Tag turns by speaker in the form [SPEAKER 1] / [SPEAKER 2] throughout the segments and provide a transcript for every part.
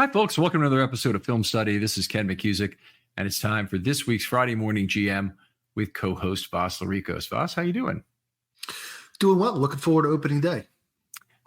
[SPEAKER 1] Hi, folks. Welcome to another episode of Film Study. This is Ken McCusick, and it's time for this week's Friday Morning GM with co-host Vas Larikos. Vas, how you doing?
[SPEAKER 2] Doing well. Looking forward to opening day.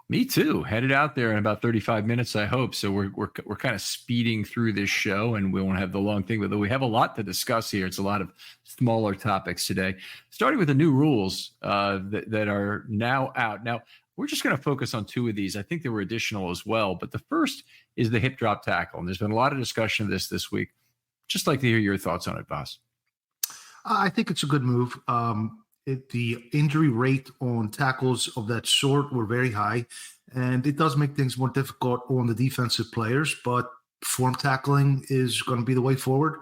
[SPEAKER 1] Me too. Headed out there in about 35 minutes, I hope. So we're kind of speeding through this show, and we won't have the long thing, but we have a lot to discuss here. It's a lot of smaller topics today, starting with the new rules that are now out. Now, we're just going to focus on two of these. I think there were additional as well, but the first is the hip drop tackle. And there's been a lot of discussion of this week. Just like to hear your thoughts on it, Vas.
[SPEAKER 2] I think it's a good move. The injury rate on tackles of that sort were very high, and it does make things more difficult on the defensive players, but form tackling is going to be the way forward.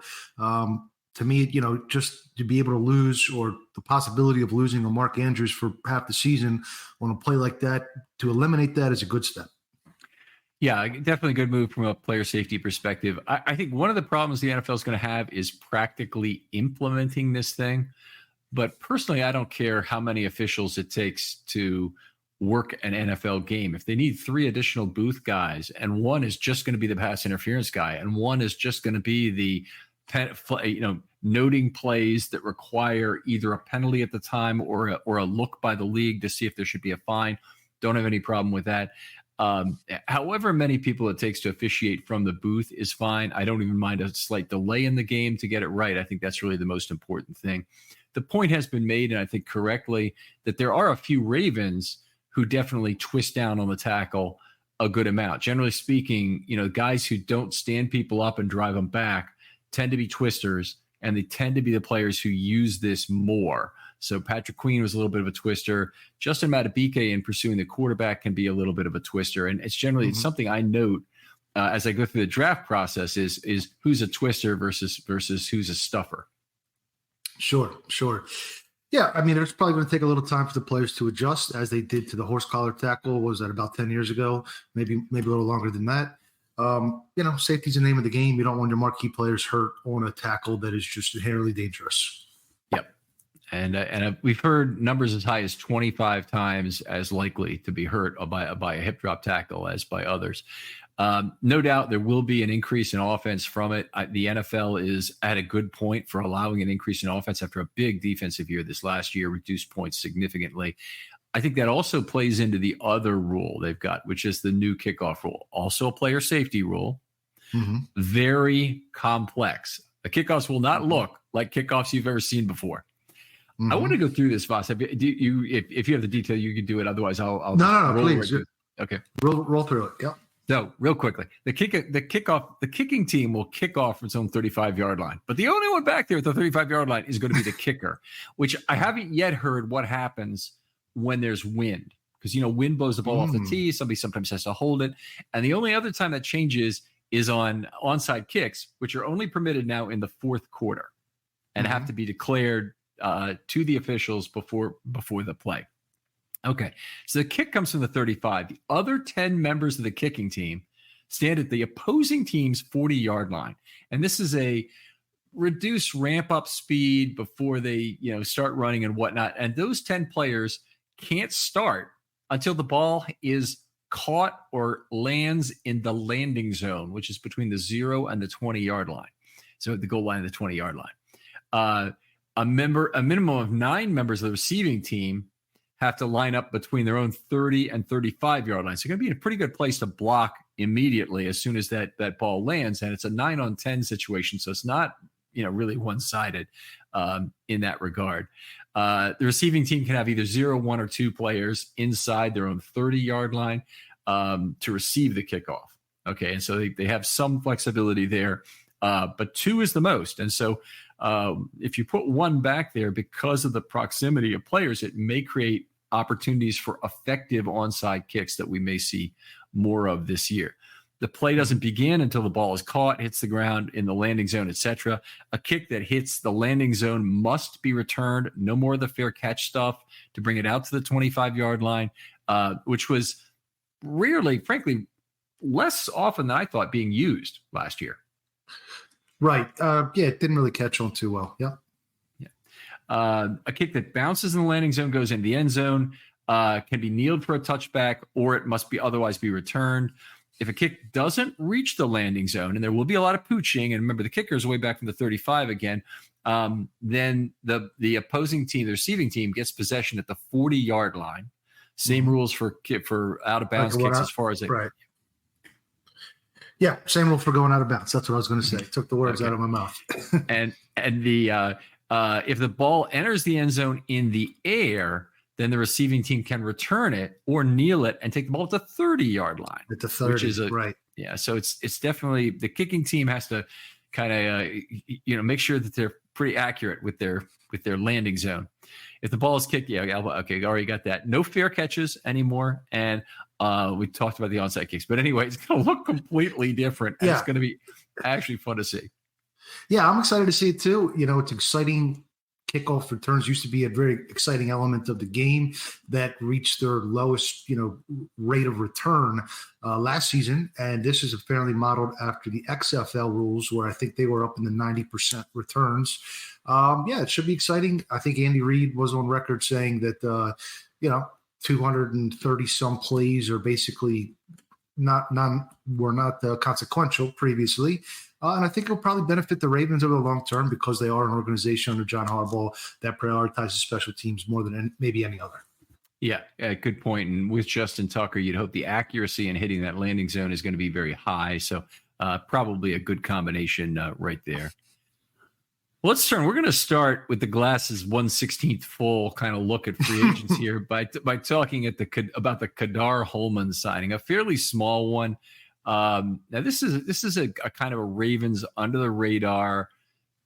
[SPEAKER 2] To me, just to be able to lose, or the possibility of losing a Mark Andrews for half the season on a play like that, to eliminate that is a good step.
[SPEAKER 1] Yeah, definitely a good move from a player safety perspective. I think one of the problems the NFL is going to have is practically implementing this thing. But personally, I don't care how many officials it takes to work an NFL game. If they need 3 additional booth guys, and one is just going to be the pass interference guy, and one is just going to be the noting plays that require either a penalty at the time or a look by the league to see if there should be a fine, don't have any problem with that. However many people it takes to officiate from the booth is fine. I don't even mind a slight delay in the game to get it right. I think that's really the most important thing. The point has been made, and I think correctly, that there are a few Ravens who definitely twist down on the tackle a good amount. Generally speaking, guys who don't stand people up and drive them back tend to be twisters, and they tend to be the players who use this more. So Patrick Queen was a little bit of a twister. Justin Madubuike in pursuing the quarterback can be a little bit of a twister. And it's generally it's something I note as I go through the draft process is who's a twister versus who's a stuffer. Sure.
[SPEAKER 2] Yeah, I mean, it's probably going to take a little time for the players to adjust, as they did to the horse collar tackle. Was that about 10 years ago? Maybe a little longer than that. Safety's the name of the game. You don't want your marquee players hurt on a tackle that is just inherently dangerous.
[SPEAKER 1] Yep. And we've heard numbers as high as 25 times as likely to be hurt by a hip drop tackle as by others. No doubt there will be an increase in offense from it. The NFL is at a good point for allowing an increase in offense after a big defensive year this last year, reduced points significantly. I think that also plays into the other rule they've got, which is the new kickoff rule, also a player safety rule. Very complex. The kickoffs will not look like kickoffs you've ever seen before. I want to go through this, Vas. If you have the detail, you can do it. Otherwise, I'll
[SPEAKER 2] no, please.
[SPEAKER 1] Right. Okay,
[SPEAKER 2] roll through it. Yeah.
[SPEAKER 1] So real quickly, the kicking team will kick off from its own 35-yard line, but the only one back there at the 35-yard line is going to be the kicker, which I haven't yet heard what happens when there's wind, because wind blows the ball off the tee. Somebody sometimes has to hold it, and the only other time that changes is on onside kicks, which are only permitted now in the fourth quarter, and have to be declared to the officials before the play. Okay, so the kick comes from the 35. The other 10 members of the kicking team stand at the opposing team's 40-yard line, and this is a reduced ramp-up speed before they start running and whatnot. And those 10 players can't start until the ball is caught or lands in the landing zone, which is between the 0 and the 20-yard line. So the goal line and the 20-yard line. A minimum of 9 members of the receiving team have to line up between their own 30 and 35-yard line. So you're going to be in a pretty good place to block immediately as soon as that ball lands. And it's a 9-on-10 situation. So it's not, really one-sided in that regard. The receiving team can have either 0, 1, or 2 players inside their own 30-yard line to receive the kickoff. Okay. And so they have some flexibility there, but 2 is the most. And so if you put 1 back there because of the proximity of players, it may create opportunities for effective onside kicks that we may see more of this year. The play doesn't begin until the ball is caught, hits the ground in the landing zone, etc. A kick that hits the landing zone must be returned. No more of the fair catch stuff to bring it out to the 25-yard line, which was rarely, frankly, less often than I thought being used last year.
[SPEAKER 2] Right. It didn't really catch on too well. Yeah.
[SPEAKER 1] A kick that bounces in the landing zone, goes in the end zone, can be kneeled for a touchback, or it must be otherwise be returned. if a kick doesn't reach the landing zone, and there will be a lot of pooching, and remember the kicker is way back from the 35 again, then the opposing team, the receiving team, gets possession at the 40-yard line. Same rules for out of bounds kicks as far as it.
[SPEAKER 2] Right. Yeah, same rule for going out of bounds. That's what I was going to say. Took the words out of my mouth.
[SPEAKER 1] and the if the ball enters the end zone in the air, then the receiving team can return it or kneel it and take the ball at the 30-yard line.
[SPEAKER 2] At the 30, which is right.
[SPEAKER 1] Yeah, so it's definitely the kicking team has to kind of make sure that they're pretty accurate with their landing zone. If the ball is kicked, okay, already got that. No fair catches anymore, and we talked about the onside kicks. But anyway, it's going to look completely different, and it's going to be actually fun to see.
[SPEAKER 2] Yeah, I'm excited to see it too. It's exciting. Kickoff returns used to be a very exciting element of the game that reached their lowest, rate of return last season. And this is apparently modeled after the XFL rules, where I think they were up in the 90% returns. It should be exciting. I think Andy Reid was on record saying that, 230 some plays are basically were not consequential previously. And I think it'll probably benefit the Ravens over the long term because they are an organization under John Harbaugh that prioritizes special teams more than maybe any other.
[SPEAKER 1] Yeah, good point. And with Justin Tucker, you'd hope the accuracy in hitting that landing zone is going to be very high. So probably a good combination right there. Let's turn. We're going to start with the glasses 1/16 full kind of look at free agents here by talking about the Kadar Holman signing, a fairly small one. Now this is a kind of a Ravens under the radar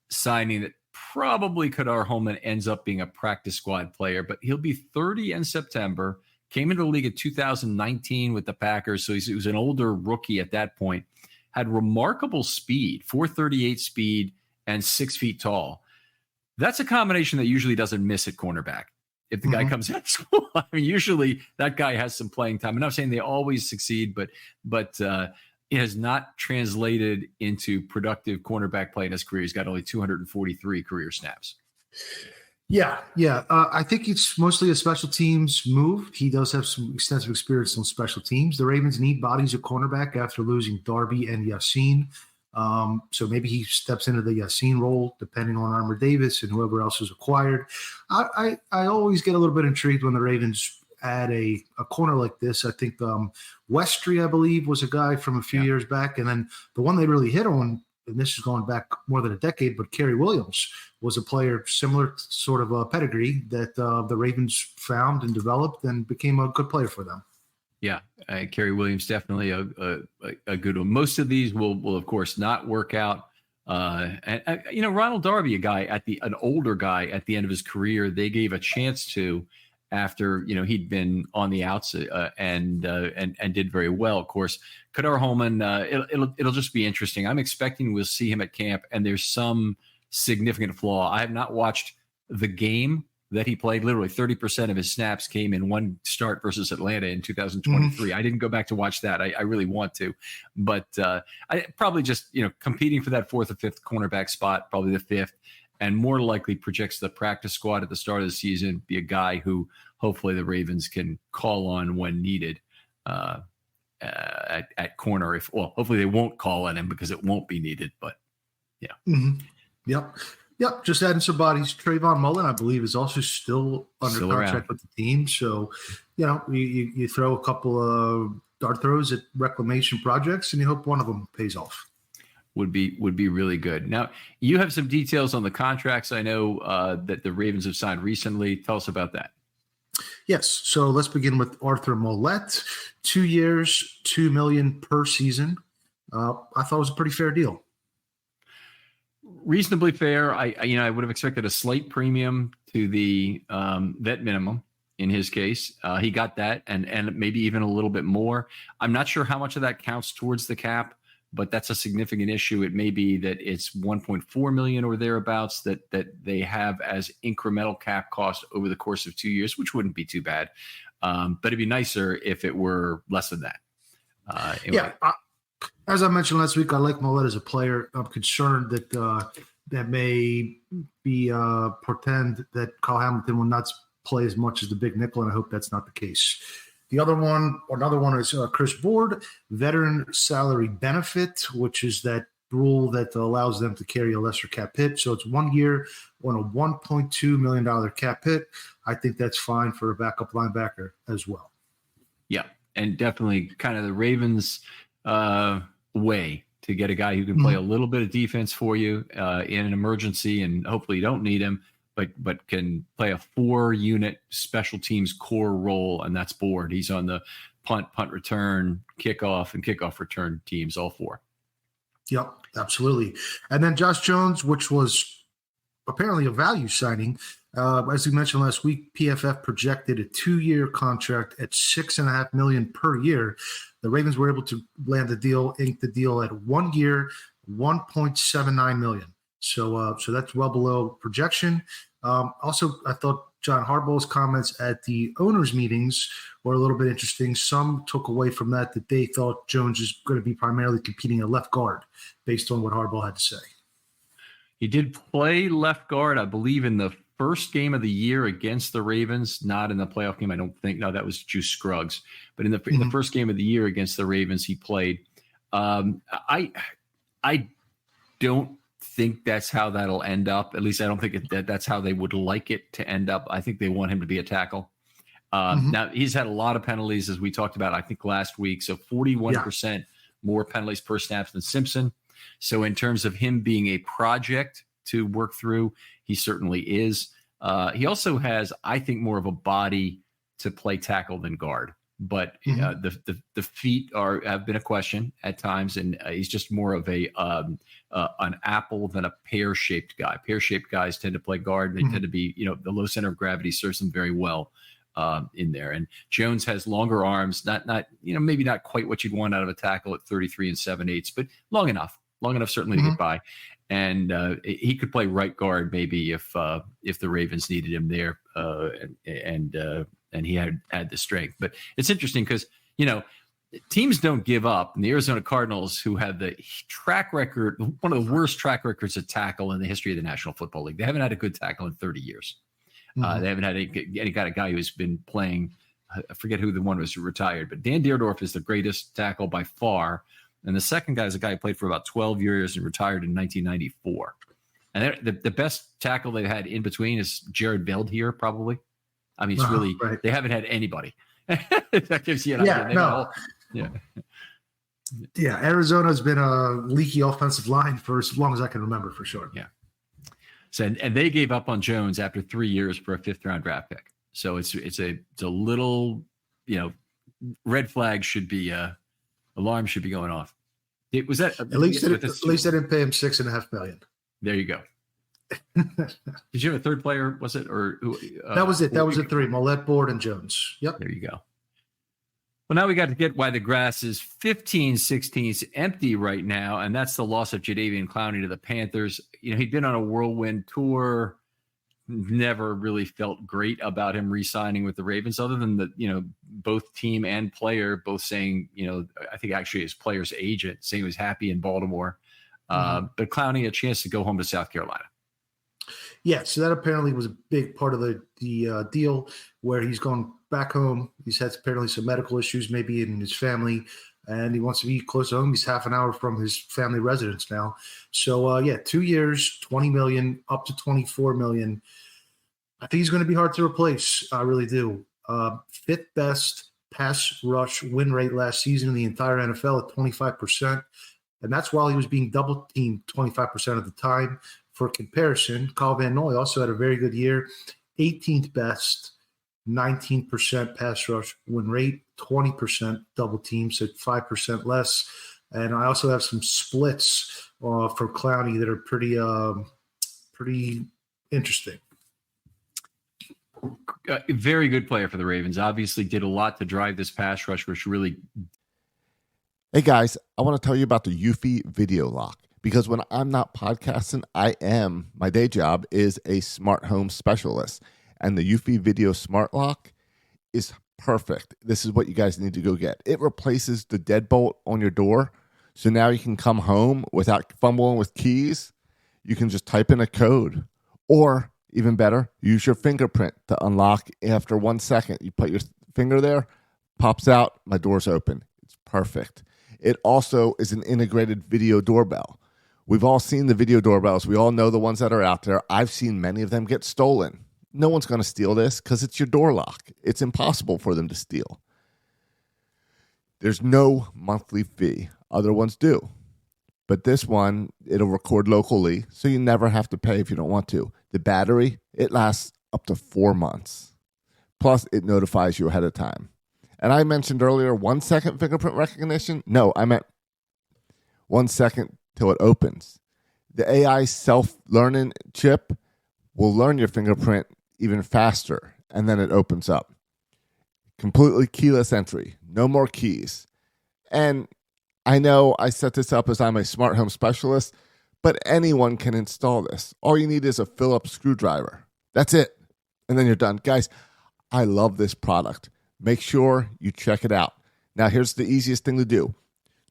[SPEAKER 1] signing that probably Kadar Holman ends up being a practice squad player, but he'll be 30 in September. Came into the league in 2019 with the Packers, so he was an older rookie at that point. Had remarkable speed, 4.38 speed, and 6 feet tall. That's a combination that usually doesn't miss at cornerback. If the guy comes out of school, I mean, usually that guy has some playing time. I'm not saying they always succeed, but it has not translated into productive cornerback play in his career. He's got only 243 career snaps.
[SPEAKER 2] Yeah. I think it's mostly a special teams move. He does have some extensive experience on special teams. The Ravens need bodies at cornerback after losing Darby and Yassine. So maybe he steps into the Yassine role, depending on Armour Davis and whoever else is acquired. I always get a little bit intrigued when the Ravens add a corner like this. I think Westry, I believe, was a guy from a few years back. And then the one they really hit on, and this is going back more than a decade, but Kerry Williams was a player similar sort of a pedigree that the Ravens found and developed and became a good player for them.
[SPEAKER 1] Yeah, Kerry Williams definitely a good one. Most of these will of course not work out. And Ronald Darby, an older guy at the end of his career, they gave a chance to after he'd been on the outs and did very well. Of course, Kadar Holman, it'll just be interesting. I'm expecting we'll see him at camp, and there's some significant flaw. I have not watched the game that he played. Literally 30% of his snaps came in one start versus Atlanta in 2023. I didn't go back to watch that. I really want to, but I probably just, competing for that 4th or 5th cornerback spot, probably the 5th, and more likely projects the practice squad at the start of the season, be a guy who hopefully the Ravens can call on when needed at corner. Hopefully they won't call on him because it won't be needed, but yeah.
[SPEAKER 2] Yep, just adding some bodies. Trayvon Mullen, I believe, is also still under contract with the team. So, you throw a couple of dart throws at reclamation projects, and you hope one of them pays off.
[SPEAKER 1] Would be really good. Now, you have some details on the contracts. I know that the Ravens have signed recently. Tell us about that.
[SPEAKER 2] Yes. So let's begin with Arthur Mollett. 2 years, $2 million per season. I thought it was a pretty fair deal.
[SPEAKER 1] Reasonably fair. I would have expected a slight premium to the vet minimum in his case. He got that and maybe even a little bit more. I'm not sure how much of that counts towards the cap, but that's a significant itissue. It may be that it's 1.4 million or thereabouts that they have as incremental cap cost over the course of 2 years, which wouldn't be too bad. But it'd be nicer if it were less than that.
[SPEAKER 2] As I mentioned last week, I like Mollett as a player. I'm concerned that that may be portend that Kyle Hamilton will not play as much as the big nickel, and I hope that's not the case. Another one is Chris Board, veteran salary benefit, which is that rule that allows them to carry a lesser cap hit. So it's 1 year on a $1.2 million cap hit. I think that's fine for a backup linebacker as well.
[SPEAKER 1] Yeah, and definitely kind of the Ravens' way to get a guy who can play a little bit of defense for you in an emergency, and hopefully you don't need him, but can play a 4-unit special teams core role, and that's Board. He's on the punt return, kickoff, and kickoff return teams, all 4.
[SPEAKER 2] Yep, absolutely. And then Josh Jones, which was apparently a value signing. As we mentioned last week, PFF projected a 2-year contract at $6.5 million per year. The Ravens were able to ink the deal at 1 year, $1.79 million. So that's well below projection. Also, I thought John Harbaugh's comments at the owners' meetings were a little bit interesting. Some took away from that they thought Jones is going to be primarily competing at left guard based on what Harbaugh had to say.
[SPEAKER 1] He did play left guard, I believe, in the first game of the year against the Ravens, not in the playoff game, I don't think. No, that was Juice Scruggs. But in the first game of the year against the Ravens, he played. I don't think that's how that'll end up. At least I don't think that's how they would like it to end up. I think they want him to be a tackle. Now, he's had a lot of penalties, as we talked about, I think, last week. So 41% more penalties per snap than Simpson. So in terms of him being a project to work through, he certainly is. He also has, I think, more of a body to play tackle than guard. But the feet have been a question at times, and he's just more of an apple than a pear-shaped guy. Pear-shaped guys tend to play guard. They tend to be, the low center of gravity serves them very well in there. And Jones has longer arms, not maybe not quite what you'd want out of a tackle at 33 7/8, but long enough certainly to get by. And he could play right guard maybe if the Ravens needed him there, and he had the strength. But it's interesting because teams don't give up. And the Arizona Cardinals, who have the track record, one of the worst track records of tackle in the history of the National Football League, they haven't had a good tackle in 30 years. They haven't had any kind of guy who's been playing. I forget who the one was who retired, but Dan Dierdorf is the greatest tackle by far. And the second guy is a guy who played for about 12 years and retired in 1994. And the best tackle they've had in between is Jared Veldheer, probably. I mean, it's really right. They haven't had anybody. That gives you an idea.
[SPEAKER 2] Yeah, Arizona's been a leaky offensive line for as long as I can remember, for sure.
[SPEAKER 1] Yeah. So and they gave up on Jones after 3 years for a 5th-round draft pick. So it's a little, red flag should be alarm should be going off. It was that
[SPEAKER 2] at least they didn't pay him $6.5 million.
[SPEAKER 1] There you go. Did you have a third player? Was it or
[SPEAKER 2] that was it? That was it. 3: Mollett, Board, and Jones. Yep.
[SPEAKER 1] There you go. Well, now we got to get why the grass is 15/16 empty right now, and that's the loss of Jadeveon Clowney to the Panthers. He'd been on a whirlwind tour. Never really felt great about him re-signing with the Ravens, other than both team and player both saying, I think actually his player's agent saying he was happy in Baltimore. But Clowney a chance to go home to South Carolina.
[SPEAKER 2] Yeah, so that apparently was a big part of the deal where he's gone back home. He's had apparently some medical issues, maybe in his family, and he wants to be close to home. He's half an hour from his family residence now. So, 2 years, $20 million, up to $24 million. I think he's going to be hard to replace. I really do. 5th best pass rush win rate last season in the entire NFL at 25%. And that's while he was being double teamed 25% of the time. For comparison, Kyle Van Noy also had a very good year, 18th best, 19% pass rush win rate, 20% double teams at 5% less. And I also have some splits for Clowney that are pretty interesting.
[SPEAKER 1] Very good player for the Ravens. Obviously did a lot to drive this pass rush, which really.
[SPEAKER 3] Hey guys, I want to tell you about the Eufy Video Lock. Because when I'm not podcasting, my day job is a smart home specialist. And the Eufy Video Smart Lock is perfect. This is what you guys need to go get. It replaces the deadbolt on your door. So now you can come home without fumbling with keys. You can just type in a code. Or, even better, use your fingerprint to unlock after 1 second. You put your finger there, Pops out, my door's open. It's perfect. It also is an integrated video doorbell. We've all seen the video doorbells. We all know the ones that are out there. I've seen many of them get stolen. No one's going to steal this because it's your door lock. It's impossible for them to steal. There's no monthly fee. Other ones do. But this one, it'll record locally, so you never have to pay if you don't want to. The battery, it lasts up to 4 months. Plus, it notifies you ahead of time. And I mentioned earlier 1 second fingerprint recognition. No, I meant 1 second till it opens. The AI self-learning chip will learn your fingerprint even faster, and then it opens up. Completely keyless entry. No more keys. And I know I set this up as I'm a smart home specialist, but anyone can install this. All you need is a Phillips screwdriver. That's it. And then you're done. Guys, I love this product. Make sure you check it out. Now, here's the easiest thing to do.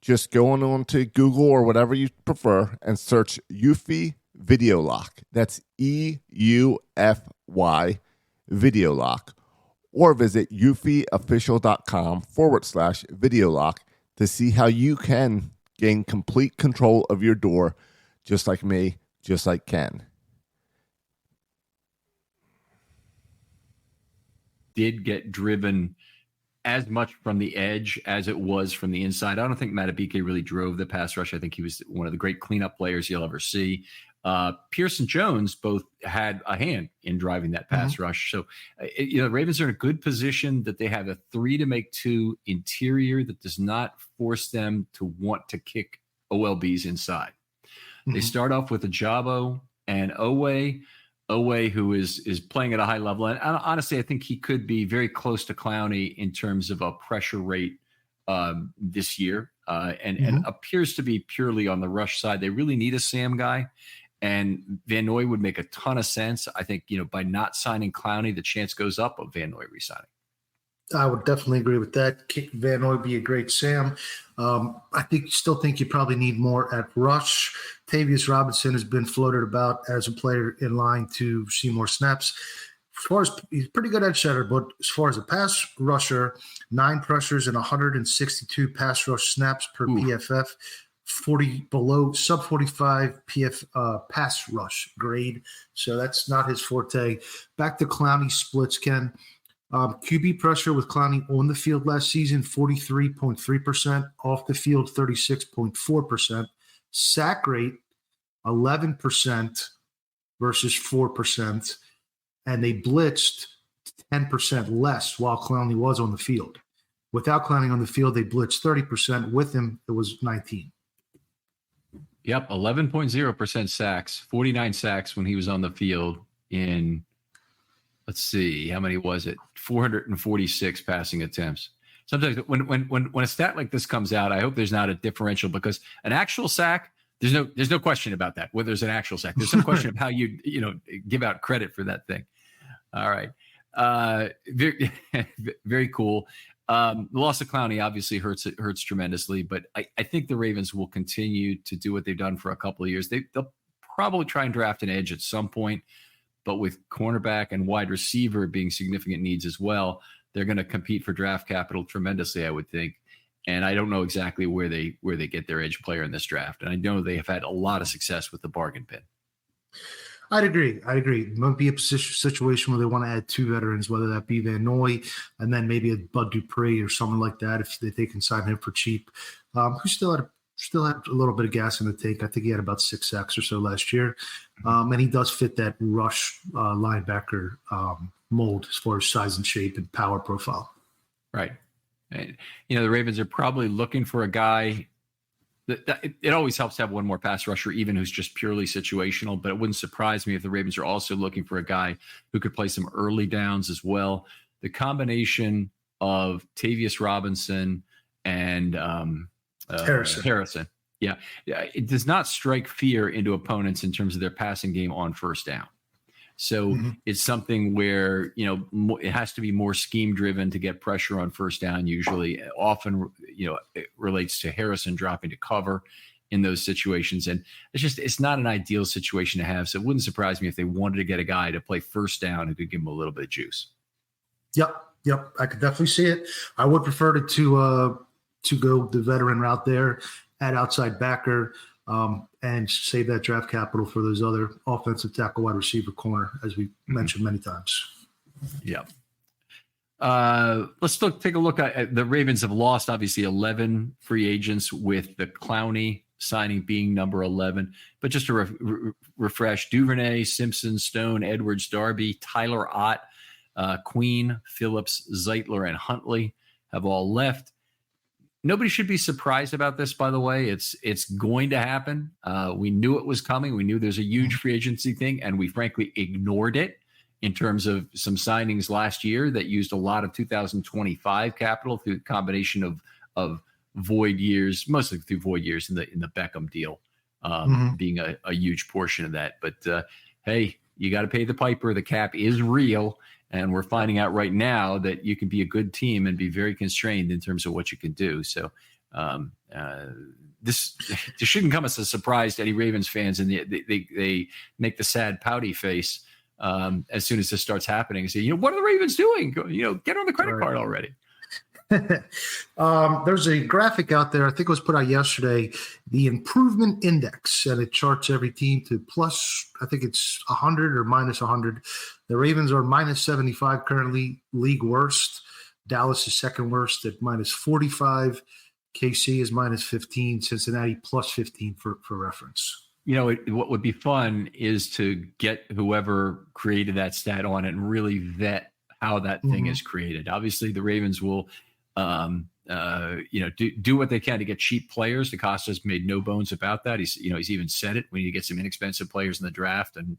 [SPEAKER 3] Just go on to Google or whatever you prefer and search Eufy Video Lock. That's EUFY Video Lock. Or visit eufyofficial.com/video lock to see how you can gain complete control of your door, just like me, just like Ken.
[SPEAKER 1] Did get driven as much from the edge as it was from the inside. I don't think Matabike really drove the pass rush. I think he was one of the great cleanup players you'll ever see. Pierce and Jones both had a hand in driving that pass rush. So, the Ravens are in a good position that they have a 3-to-make-2 interior that does not force them to want to kick OLBs inside. They start off with Ajabo and Owe, who is playing at a high level. And honestly, I think he could be very close to Clowney in terms of a pressure rate this year and appears to be purely on the rush side. They really need a Sam guy. And Van Noy would make a ton of sense. I think, by not signing Clowney, the chance goes up of Van Noy resigning.
[SPEAKER 2] I would definitely agree with that. Van Noy would be a great Sam. I still think you probably need more at rush. Tavius Robinson has been floated about as a player in line to see more snaps. As far as he's pretty good at setter, but as far as a pass rusher, 9 pressures and 162 pass rush snaps per PFF, 40 below sub 45 pass rush grade. So that's not his forte. Back to Clowney splits, Ken. QB pressure with Clowney on the field last season, 43.3%, off the field, 36.4%. Sack rate, 11% versus 4%. And they blitzed 10% less while Clowney was on the field. Without Clowney on the field, they blitzed 30%. With him, it was 19.
[SPEAKER 1] Yep, 11.0% sacks, 49 sacks when he was on the field in, let's see, how many was it? 446 passing attempts. Sometimes when a stat like this comes out, I hope there's not a differential, because an actual sack, there's no question about that. Whether there's an actual sack, there's some question of how you give out credit for that thing. All right, very very cool. The loss of Clowney obviously hurts tremendously, but I think the Ravens will continue to do what they've done for a couple of years. They'll probably try and draft an edge at some point, but with cornerback and wide receiver being significant needs as well, they're going to compete for draft capital tremendously, I would think. And I don't know exactly where they get their edge player in this draft. And I know they have had a lot of success with the bargain bin.
[SPEAKER 2] I'd agree. It might be a situation where they want to add 2 veterans, whether that be Van Noy and then maybe a Bud Dupree or someone like that, if they can sign him for cheap. Who still had a little bit of gas in the tank. I think he had about 6 sacks or so last year. And he does fit that rush linebacker mold as far as size and shape and power profile.
[SPEAKER 1] Right. And, the Ravens are probably looking for a guy it always helps to have one more pass rusher, even who's just purely situational, but it wouldn't surprise me if the Ravens are also looking for a guy who could play some early downs as well. The combination of Tavius Robinson and Harrison. Yeah. It does not strike fear into opponents in terms of their passing game on first down. So it's something where, it has to be more scheme driven to get pressure on first down. Usually often, it relates to Harrison dropping to cover in those situations. And it's not an ideal situation to have. So it wouldn't surprise me if they wanted to get a guy to play first down who could give them a little bit of juice.
[SPEAKER 2] Yep. Yep, I could definitely see it. I would prefer to go the veteran route there at outside backer, and save that draft capital for those other offensive tackle, wide receiver, corner, as we mentioned many times.
[SPEAKER 1] Yeah. Let's take a look at the Ravens have lost obviously 11 free agents, with the Clowney signing being number 11. But just to refresh, Duvernay, Simpson, Stone, Edwards, Darby, Tyler Ott, Queen, Phillips, Zeitler, and Huntley have all left. Nobody should be surprised about this, by the way. It's going to happen. We knew it was coming. We knew there's a huge free agency thing, and we frankly ignored it in terms of some signings last year that used a lot of 2025 capital through a combination of void years, mostly through void years in the Beckham deal, being a huge portion of that. But hey, you got to pay the piper. The cap is real. And we're finding out right now that you can be a good team and be very constrained in terms of what you can do. So this shouldn't come as a surprise to any Ravens fans. And they make the sad pouty face as soon as this starts happening and say, what are the Ravens doing? Get on the credit card already.
[SPEAKER 2] There's a graphic out there, I think it was put out yesterday, the improvement index, and it charts every team to plus, I think it's 100 or minus 100. The Ravens are minus 75 currently, league worst. Dallas is second worst at minus 45. KC is minus 15. Cincinnati plus 15 for reference.
[SPEAKER 1] What would be fun is to get whoever created that stat on it and really vet how that thing is created. Obviously, the Ravens will do what they can to get cheap players. DeCosta's made no bones about that. He's even said it. We need to get some inexpensive players in the draft and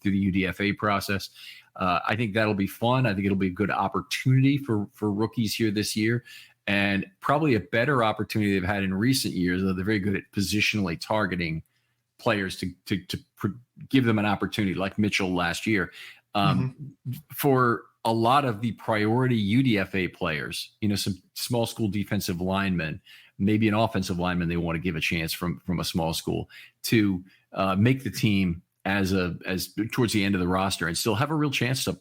[SPEAKER 1] through the UDFA process. I think that'll be fun. I think it'll be a good opportunity for rookies here this year, and probably a better opportunity they've had in recent years. Though they're very good at positionally targeting players to give them an opportunity, like Mitchell last year. For a lot of the priority UDFA players, some small school defensive linemen, maybe an offensive lineman they want to give a chance from a small school to make the team as towards the end of the roster and still have a real chance to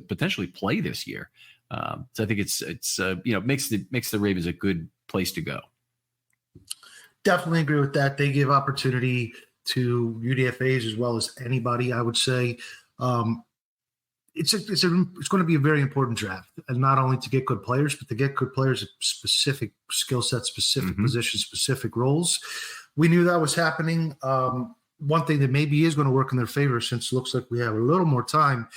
[SPEAKER 1] potentially play this year. So I think it's makes the Ravens a good place to go.
[SPEAKER 2] Definitely agree with that. They give opportunity to UDFAs as well as anybody, I would say. It's going to be a very important draft, and not only to get good players, but to get good players at specific skill sets, specific positions, specific roles. We knew that was happening. One thing that maybe is going to work in their favor, since it looks like we have a little more time,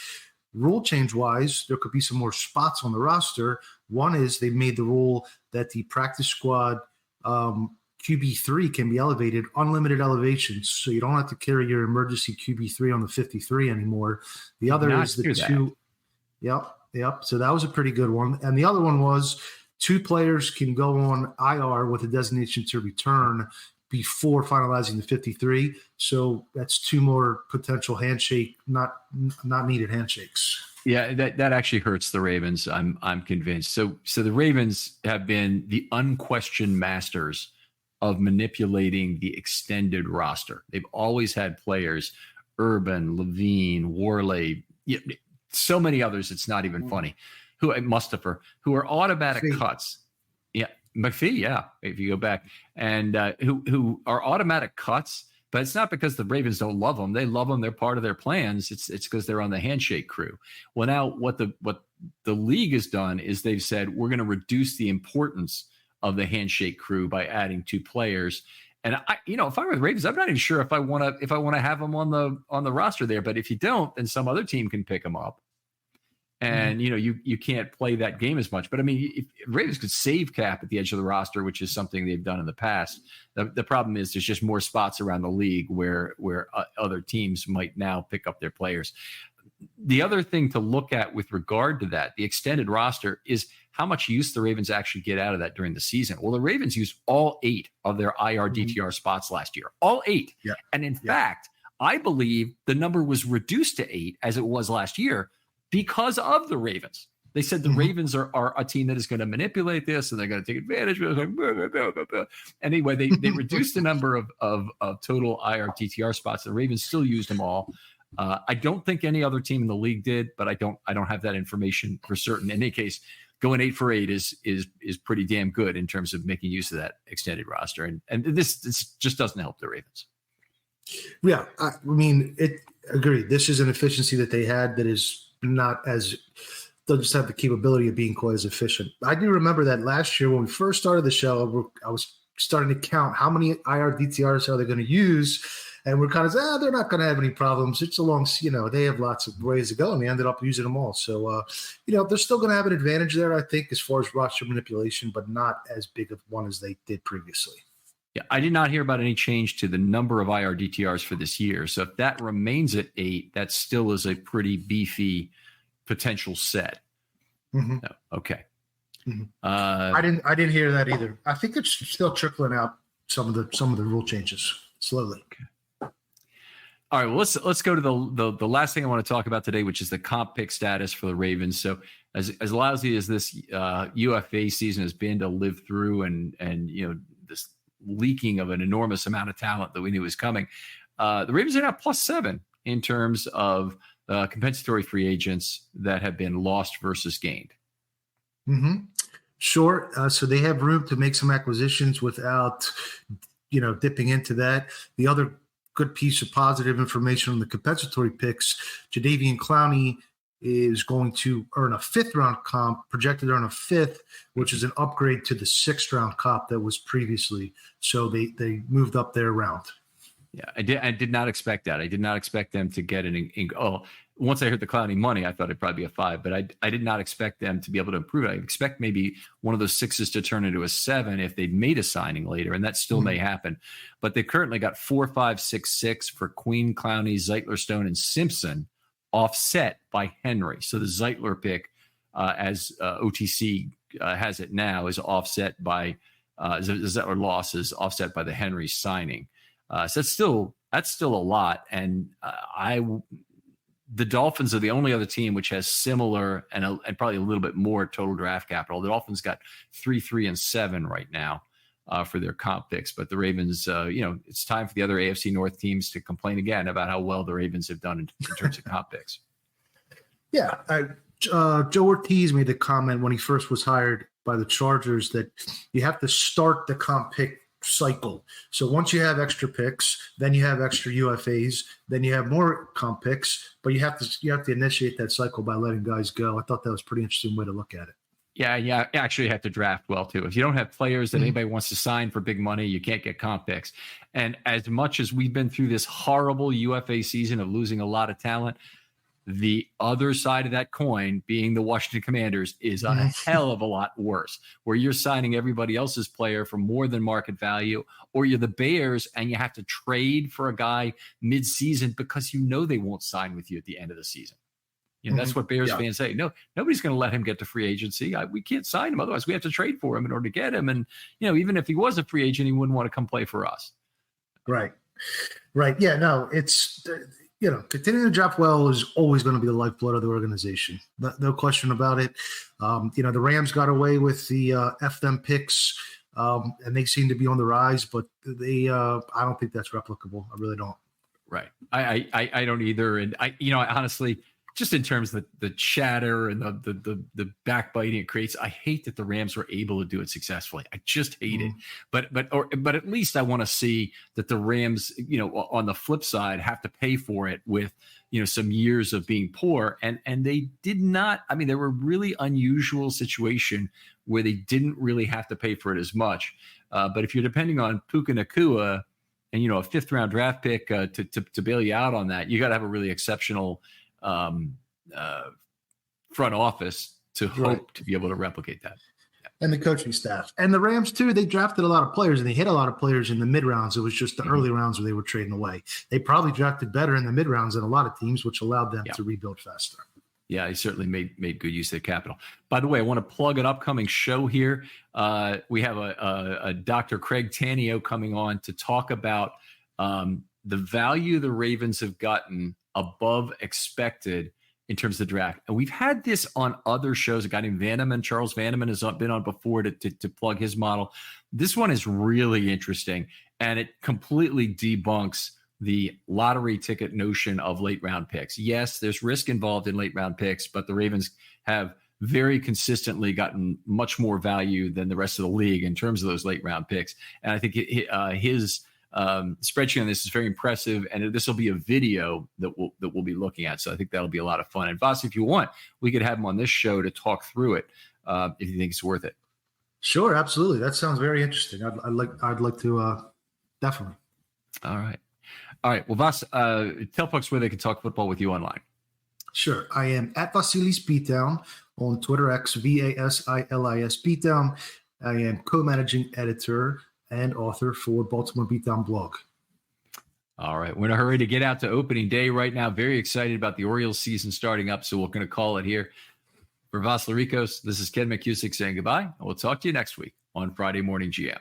[SPEAKER 2] rule change wise, there could be some more spots on the roster. One is they made the rule that the practice squad QB3 can be elevated, unlimited elevations. So you don't have to carry your emergency QB3 on the 53 anymore. The other is the two. Yep. So that was a pretty good one. And the other one was two players can go on IR with a designation to return before finalizing the 53. So that's two more potential handshake, not needed handshakes.
[SPEAKER 1] Yeah, that actually hurts the Ravens. I'm convinced. So the Ravens have been the unquestioned masters of manipulating the extended roster. They've always had players, Urban, Levine, Worley, so many others. It's not even funny. Mustafa, who are automatic cuts. Yeah, McPhee. Yeah, if you go back, and who are automatic cuts. But it's not because the Ravens don't love them. They love them. They're part of their plans. It's because they're on the handshake crew. Well, now what the league has done is they've said we're going to reduce the importance of the handshake crew by adding two players. And if I'm with Ravens, I'm not even sure if I want to have them on the roster there. But if you don't, then some other team can pick them up. And you can't play that game as much. But I mean, if Ravens could save cap at the edge of the roster, which is something they've done in the past. The problem is there's just more spots around the league where other teams might now pick up their players. The other thing to look at with regard to that, the extended roster, is how much use the Ravens actually get out of that during the season. Well, the Ravens used all 8 of their IR DTR spots last year, all 8. Yeah. And in fact, I believe the number was reduced to 8 as it was last year because of the Ravens. They said the Ravens are a team that is going to manipulate this and they're going to take advantage of it. Anyway, they reduced the number of total IR DTR spots. The Ravens still used them all. I don't think any other team in the league did, but I don't have that information for certain. In any case, going 8 for 8 is pretty damn good in terms of making use of that extended roster, and this just doesn't help the Ravens.
[SPEAKER 2] Yeah, I mean, agreed. This is an efficiency that they had that is not as doesn't just have the capability of being quite as efficient. I do remember that last year when we first started the show, I was starting to count how many IR DTRs are they going to use, and we're kind of they're not going to have any problems. It's a long, they have lots of ways to go, and they ended up using them all. So, they're still going to have an advantage there, I think, as far as roster manipulation, but not as big of one as they did previously.
[SPEAKER 1] Yeah, I did not hear about any change to the number of IR DTRs for this year. So if that remains at 8, that still is a pretty beefy potential set.
[SPEAKER 2] Mm-hmm.
[SPEAKER 1] No, okay.
[SPEAKER 2] Mm-hmm. I didn't hear that either. I think it's still trickling out some of the rule changes slowly.
[SPEAKER 1] Okay. All right. Well, let's go to the last thing I want to talk about today, which is the comp pick status for the Ravens. So as lousy as this UFA season has been to live through, and this leaking of an enormous amount of talent that we knew was coming, the Ravens are now +7 in terms of compensatory free agents that have been lost versus gained.
[SPEAKER 2] Mm-hmm. Sure. So they have room to make some acquisitions without, dipping into that. The other good piece of positive information on the compensatory picks, Jadeveon Clowney is going to earn a 5th-round comp, projected to earn a 5th, which is an upgrade to the 6th-round comp that was previously. So they moved up their round.
[SPEAKER 1] Yeah, I did not expect that. I did not expect them to get once I heard the Clowney money, I thought it'd probably be a 5, but I did not expect them to be able to improve it. I expect maybe one of those 6s to turn into a 7 if they'd made a signing later, and that still may happen. But they currently got 4, 5, 6, 6 for Queen, Clowney, Zeitler, Stone, and Simpson, offset by Henry. So the Zeitler pick, as OTC has it now, is offset by the Zeitler loss is offset by the Henry signing. So that's still a lot, and the Dolphins are the only other team which has similar and probably a little bit more total draft capital. The Dolphins got 3, 3, and 7 right now for their comp picks, but the Ravens, it's time for the other AFC North teams to complain again about how well the Ravens have done in terms of comp picks.
[SPEAKER 2] Yeah, Joe Ortiz made the comment when he first was hired by the Chargers that you have to start the comp pick cycle. So once you have extra picks, then you have extra UFAs, then you have more comp picks, but you have to initiate that cycle by letting guys go. I thought that was a pretty interesting way to look at it.
[SPEAKER 1] Yeah. Actually, you have to draft well too. If you don't have players that anybody wants to sign for big money, you can't get comp picks. And as much as we've been through this horrible UFA season of losing a lot of talent, the other side of that coin, being the Washington Commanders, is a hell of a lot worse, where you're signing everybody else's player for more than market value, or you're the Bears and you have to trade for a guy mid-season because they won't sign with you at the end of the season. That's what Bears fans say. No, nobody's going to let him get to free agency. We can't sign him. Otherwise, we have to trade for him in order to get him. And, even if he was a free agent, he wouldn't want to come play for us.
[SPEAKER 2] Right. Yeah, no, it's – continuing to draft well is always going to be the lifeblood of the organization. No question about it. The Rams got away with the F them picks, and they seem to be on the rise, but I don't think that's replicable. I really don't.
[SPEAKER 1] Right. I don't either. And I honestly, just in terms of the chatter and the backbiting it creates, I hate that the Rams were able to do it successfully. I just hate it. But at least I want to see that the Rams, on the flip side, have to pay for it with, some years of being poor. And they did not. I mean, they were a really unusual situation where they didn't really have to pay for it as much. But if you're depending on Puka Nacua and, a 5th-round draft pick to bail you out on that, you got to have a really exceptional front office to hope to be able to replicate that.
[SPEAKER 2] And the coaching staff and the Rams too, they drafted a lot of players and they hit a lot of players in the mid rounds. It was just the early rounds where they were trading away. They probably drafted better in the mid rounds than a lot of teams, which allowed them to rebuild faster.
[SPEAKER 1] Yeah, he certainly made good use of their capital. By the way, I want to plug an upcoming show here. We have a Dr. Craig Tanio coming on to talk about the value the Ravens have gotten above expected in terms of the draft. And we've had this on other shows. A guy named Vanneman, Charles Vanneman, has been on before to plug his model. This one is really interesting, and it completely debunks the lottery ticket notion of late round picks. Yes, there's risk involved in late round picks, but the Ravens have very consistently gotten much more value than the rest of the league in terms of those late round picks. And I think his spreadsheet on this is very impressive, and this will be a video that we'll be looking at. So I think that'll be a lot of fun. And Voss, if you want, we could have him on this show to talk through it if you think it's worth it.
[SPEAKER 2] Sure, absolutely. That sounds very interesting. I'd like to definitely.
[SPEAKER 1] All right. Well, Voss, tell folks where they can talk football with you online.
[SPEAKER 2] Sure. I am at Vasilis Beatdown on Twitter X, VASILIS Beatdown. I am co-managing editor and author for Baltimore Beatdown blog.
[SPEAKER 1] All right. We're in a hurry to get out to opening day right now. Very excited about the Orioles season starting up. So we're going to call it here. For Voss Larikos, this is Ken McCusick saying goodbye. And we'll talk to you next week on Friday Morning GM.